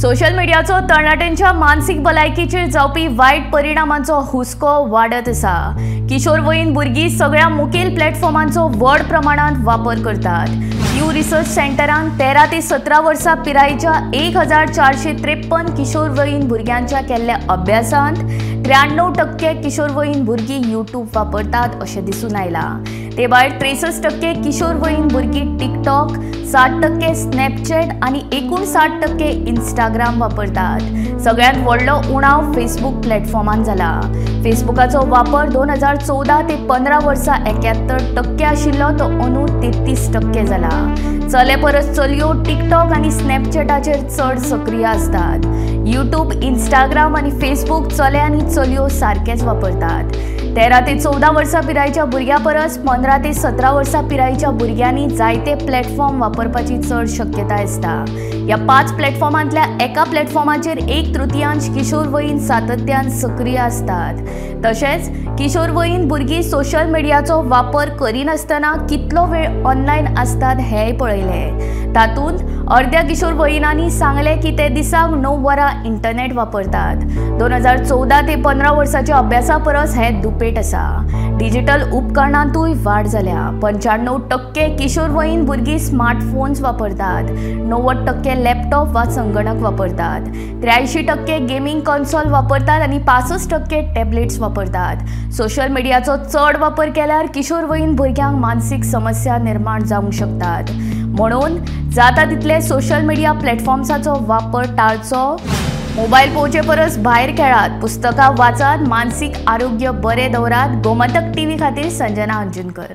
Social मीडियाचो तरणाट्यांच्या मानसिक भलायकीचेर जावपी वायट परिणामांचो हुस्को वाडत आसा। किशोरवयीन भुरगीं सगळ्या मुखेल प्लॅटफॉर्मांचो व्हड प्रमाणात वापर करतात। न्यू रिसर्च सेंटरान 13 ते 17 वर्सां पिरायेच्या 1453 किशोरवयीन भुरग्यांच्या केल्ल्या अभ्यासांत 93% किशोरवयीन भुरगीं यूट्यूब वापरतात अशें दिसून आयला। ते भायर 63% किशोरवयीन भुरगीं टिकटॉक, 60% स्नॅपचॅट आनी 59% इंस्टाग्राम वापरतात। सगळ्यांत व्हडलो उणाव फेसबुक प्लॅटफॉर्मान जाला। फेसबुकाचो वापर 2014 ते 15 वर्सां 71% आशिल्लो तो अंदू 33% जाला। चले परस चलयो टिकटॉक आनी स्नॅपचॅटाचेर चड सक्रिय असतात। यूट्यूब, इंस्टाग्राम आनी फेसबुक चले आनी चलयो सारकेच वापरतात। 13 ते 14 वर्सां पिरायेच्या भुरग्यां परस 15 ते 17 वर्सां पिरायेच्या भुरग्यांनी जायते प्लॅटफॉर्म वापरपाची चड शक्यताय आसता। ह्या 5 प्लॅटफॉर्मांतल्या एका प्लॅटफॉर्माचेर 1/3 किशोरवयीन सातत्यान सक्रिय असतात। तशेंच किशोरवयीन भुरगीं सोशल मिडियाचो वापर करिनासतना कितलो वेळ ऑनलायन असतात हेंय पळयलें। तातूंत अर्ध्या किशोरवयीनांनी सांगलें की ते दिसाक 9 वरां इंटरनेट वापरतात। 2014 ते 15 वर्साच्या अभ्यासा परस हें दुपेट आसा। डिजिटल उपकरणांतूय वाड जाल्या। 95% किशोरवयीन भुरगीं स्मार्टफोन्स वापरतात। 90% लॅपटॉप वा संगणक वापरतात। 83% गेमिंग कन्सोल वापरतात आनी 65% टॅबलेट्स वापरतात। सोशल मिडियाचो चड वापर केल्यार किशोरवयीन भुरग्यांक मानसीक समस्या निर्माण जावंक शकतात। म्हणून जाता तितले सोशल मिडिया प्लॅटफॉर्म्साचो वापर टाळचो। मोबाईल पळोवचे परस भायर खेळात, पुस्तकां वाचात, मानसीक आरोग्य बरें दवरात। गोमंतक टीव्ही खातीर संजना अंजुनकर।